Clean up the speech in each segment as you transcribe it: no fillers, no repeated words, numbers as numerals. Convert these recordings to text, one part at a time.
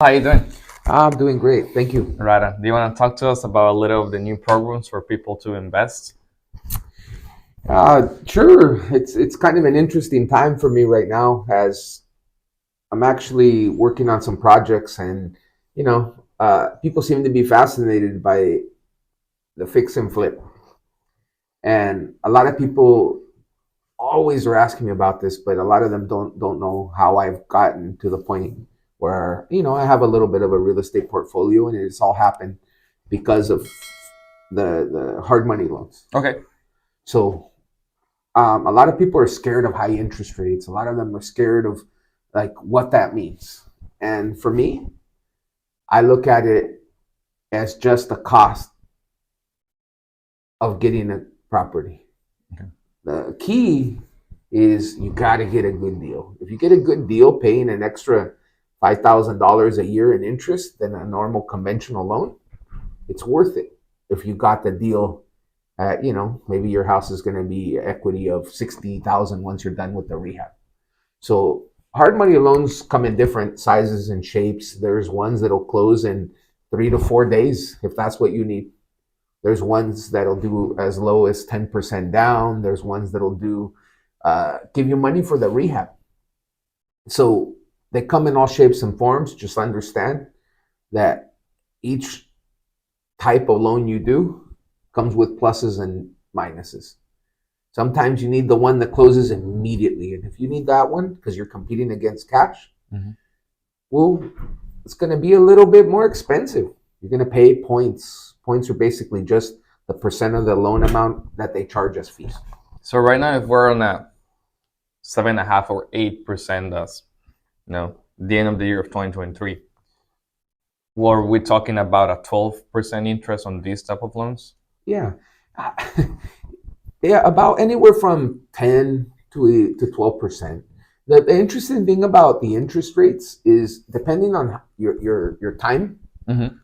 How you doing? I'm doing great. Thank you. Rada, do you want to talk to us about a little of the new programs for people to invest? Sure. It's kind of an interesting time for me right now as I'm actually working on some projects, and people seem to be fascinated by the fix and flip, and a lot of people always are asking me about this, but a lot of them don't know how I've gotten to the point where I have a little bit of a real estate portfolio, and it's all happened because of the hard money loans. Okay. So a lot of people are scared of high interest rates. A lot of them are scared of like what that means. And for me, I look at it as just the cost of getting a property. Okay. The key is you got to get a good deal. If you get a good deal paying an extra $5,000 a year in interest than a normal conventional loan, it's worth it. If you got the deal maybe your house is going to be equity of 60,000 once you're done with the rehab. So hard money loans come in different sizes and shapes. There's ones that'll close in 3 to 4 days if that's what you need. There's ones that'll do as low as 10% down. There's ones that'll do give you money for the rehab. So they come in all shapes and forms. Just understand that each type of loan you do comes with pluses and minuses. Sometimes you need the one that closes immediately. And if you need that one because you're competing against cash, well, it's going to be a little bit more expensive. You're going to pay points. Points are basically just the percent of the loan amount that they charge as fees. So right now, if we're on a 7.5 or 8%, that's the end of the year of 2023, were we talking about a 12% interest on these type of loans? Yeah. Yeah, about anywhere from 10 to 12%. The interesting thing about the interest rates is depending on your time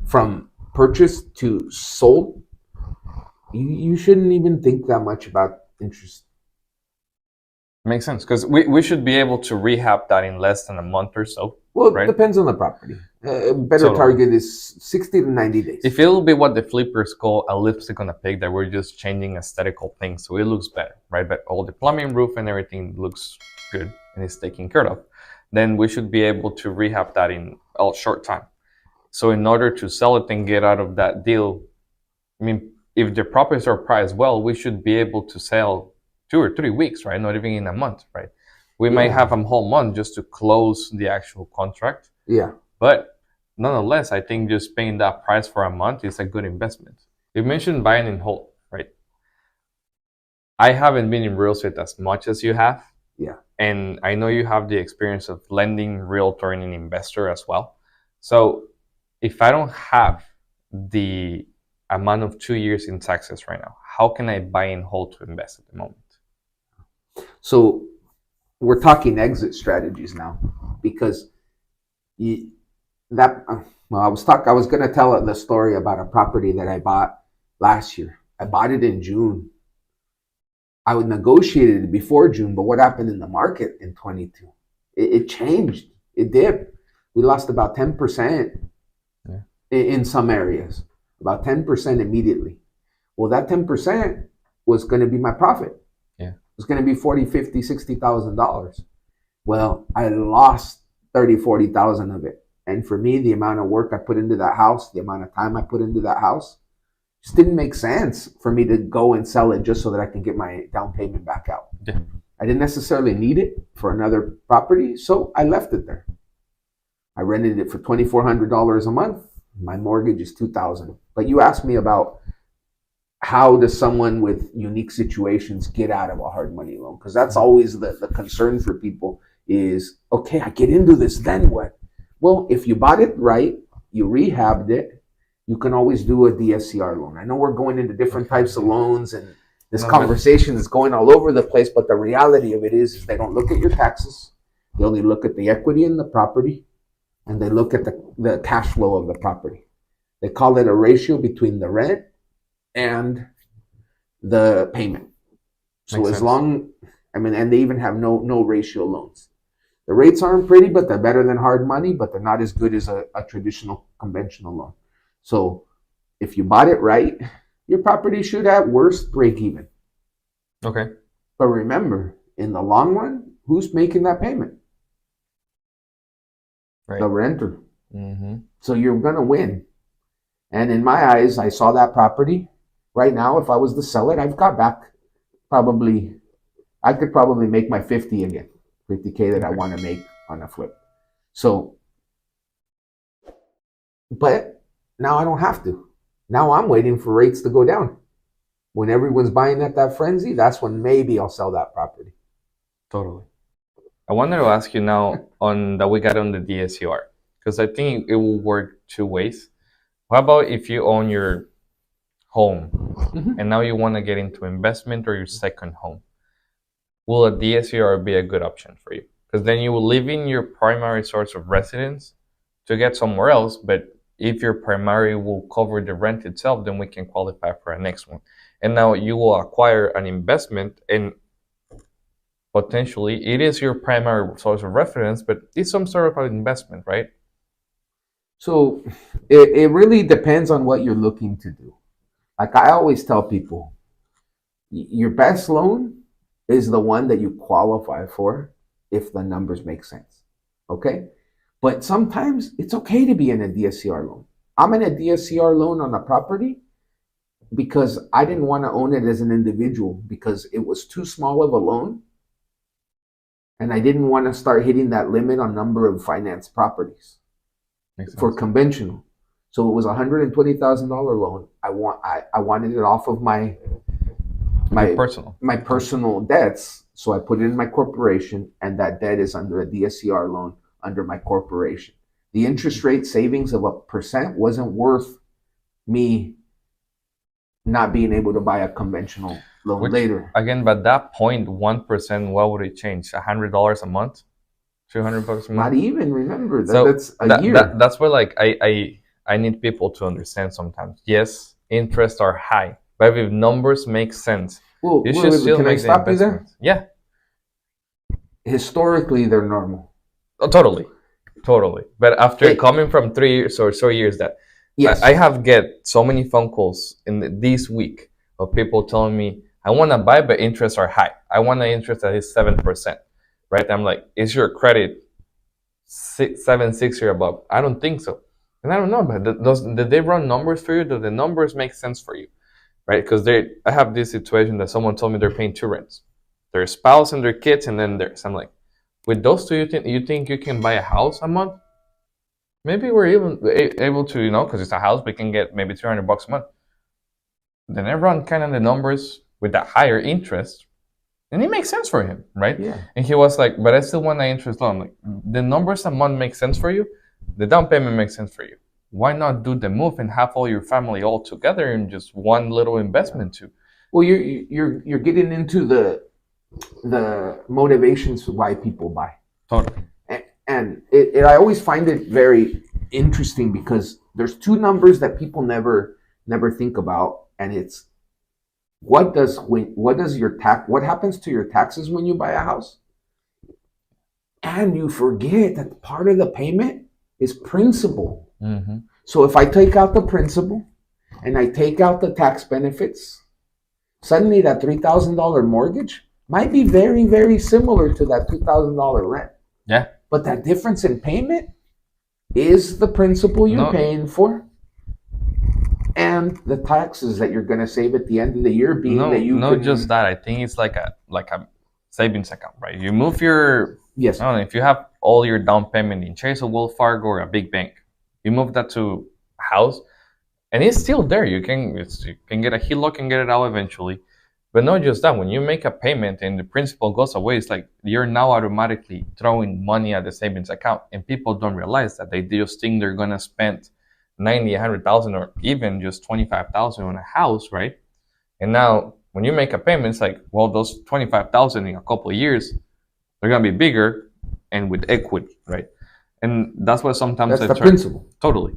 from purchase to sold, you shouldn't even think that much about interest. Makes sense, because we should be able to rehab that in less than a month or so. Well, right? It depends on the property. Better Totally. target is 60 to 90 days. If it'll be what the flippers call a lipstick on a pig, that we're just changing aesthetical things so it looks better, right? But all the plumbing, roof, and everything looks good and is taken care of, then we should be able to rehab that in a short time. So in order to sell it and get out of that deal, I mean, if the properties are priced well, we should be able to sell 2 or 3 weeks, right? Not even in a month, right? We might have a whole month just to close the actual contract. Yeah. But nonetheless, I think just paying that price for a month is a good investment. You mentioned buying and hold, right? I haven't been in real estate as much as you have. Yeah. And I know you have the experience of lending, realtor, and an investor as well. So if I don't have the amount of 2 years in Texas right now, how can I buy and hold to invest at the moment? So we're talking exit strategies now, because I was going to tell the story about a property that I bought last year. I bought it in June. I would negotiate it before June, but what happened in the market in 22? It changed. It dipped. We lost about 10% in some areas, about 10% immediately. Well, that 10% was going to be my profit. It was going to be $40,000, $50,000, $60,000. Well, I lost 30,000, 40,000 of it. And for me, the amount of work I put into that house, the amount of time I put into that house, just didn't make sense for me to go and sell it just so that I can get my down payment back out. Yeah. I didn't necessarily need it for another property, so I left it there. I rented it for $2,400 a month. My mortgage is $2,000. But you asked me about how does someone with unique situations get out of a hard money loan? Because that's always the concern for people is, okay, I get into this, then what? Well, if you bought it right, you rehabbed it, you can always do a DSCR loan. I know we're going into different types of loans, and this conversation is going all over the place, but the reality of it is they don't look at your taxes. They only look at the equity in the property, and they look at the cash flow of the property. They call it a ratio between the rent and the payment. So and they even have no ratio loans. The rates aren't pretty, but they're better than hard money, but they're not as good as a traditional conventional loan. So if you bought it right, your property should at worst break even. Okay. But remember, in the long run, who's making that payment? Right. The renter. Mm-hmm. So you're going to win. And in my eyes, I saw that property. Right now, if I was to sell it, I've got back probably, I could probably make my 50 again, 50K that I want to make on a flip. So, but now I don't have to. Now I'm waiting for rates to go down. When everyone's buying at that frenzy, that's when maybe I'll sell that property. Totally. I wanted to ask you now on that we got on the DSCR, because I think it will work two ways. How about if you own your home and now you want to get into investment or your second home? Will a DSCR be a good option for you? Because then you will live in your primary source of residence to get somewhere else, but if your primary will cover the rent itself, then we can qualify for a next one. And now you will acquire an investment, and potentially it is your primary source of reference, but it's some sort of an investment, right? So it really depends on what you're looking to do. Like I always tell people, your best loan is the one that you qualify for if the numbers make sense. Okay? But sometimes it's okay to be in a DSCR loan. I'm in a DSCR loan on a property because I didn't want to own it as an individual because it was too small of a loan. And I didn't want to start hitting that limit on number of finance properties for conventional. So it was a $120,000 loan. I wanted it off of my personal debts. So I put it in my corporation, and that debt is under a DSCR loan under my corporation. The interest rate savings of 1% wasn't worth me not being able to buy a conventional loan later. Again, but that 0.1%, what would it change? $100 a month? $200 a month? Not even, remember, So that's a year. That's where like I need people to understand sometimes. Yes, interests are high, but if numbers make sense, you should still make the investment. Yeah. Historically, they're normal. Oh, totally. But after coming from 3 years or so years that, yes, I have get so many phone calls in this week of people telling me, I want to buy, but interests are high. I want an interest that is 7%, right? I'm like, is your credit 760 or above? I don't think so. And I don't know, but did they run numbers for you? Do the numbers make sense for you, right? Because I have this situation that someone told me they're paying two rents, their spouse and their kids, and then theirs. I'm like, with those two, you think you can buy a house a month? Maybe we're even able to, because it's a house, we can get maybe $300 a month. Then I run kind of the numbers with that higher interest, and it makes sense for him, right? Yeah. And he was like, but I still want an interest loan. Like, the numbers a month make sense for you, the down payment makes sense for you. Why not do the move and have all your family all together in just one little investment too? Well, you're getting into the motivations why people buy. Totally. And I always find it very interesting because there's two numbers that people never think about, and it's what happens to your taxes when you buy a house, and you forget that part of the payment is principal. Mm-hmm. So if I take out the principal and I take out the tax benefits, suddenly that $3,000 mortgage might be very, very similar to that $2,000 rent. Yeah. But that difference in payment is the principal you're paying for, and the taxes that you're going to save at the end of the year. Just that. I think it's like a savings account, right? You move your I don't know, if you have all your down payment in Chase or Wells Fargo or a big bank, you move that to a house, and it's still there. You can get a HELOC and get it out eventually. But not just that, when you make a payment and the principal goes away, it's like you're now automatically throwing money at the savings account. And people don't realize that. They just think they're going to spend $90,000, $100,000, or even just $25,000 on a house, right? And now when you make a payment, it's like, well, those $25,000 in a couple of years, they're going to be bigger and with equity, right? And that's what sometimes that's the principle. Totally.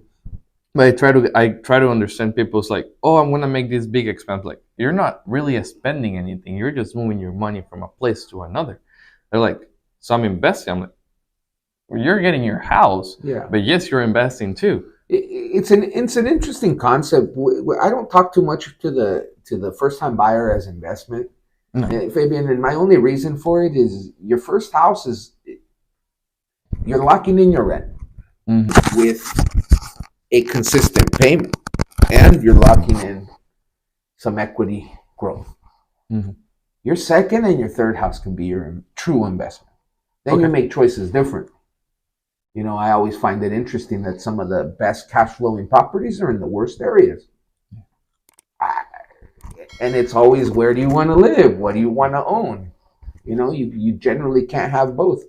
But I try to understand people's like, oh, I'm gonna make this big expense. Like, you're not really spending anything. You're just moving your money from a place to another. They're like, so I'm investing. I'm like, You're getting your house, Yeah. but yes, you're investing too. It's an interesting concept. I don't talk too much to the first time buyer as investment, No. Fabian. And my only reason for it is your first house is you're locking in your rent with a consistent payment, and you're locking in some equity growth. Mhm. Your second and your third house can be your true investment. Then you Okay. make choices different. I always find it interesting that some of the best cash flowing properties are in the worst areas. And it's always, where do you want to live? What do you want to own? You generally can't have both.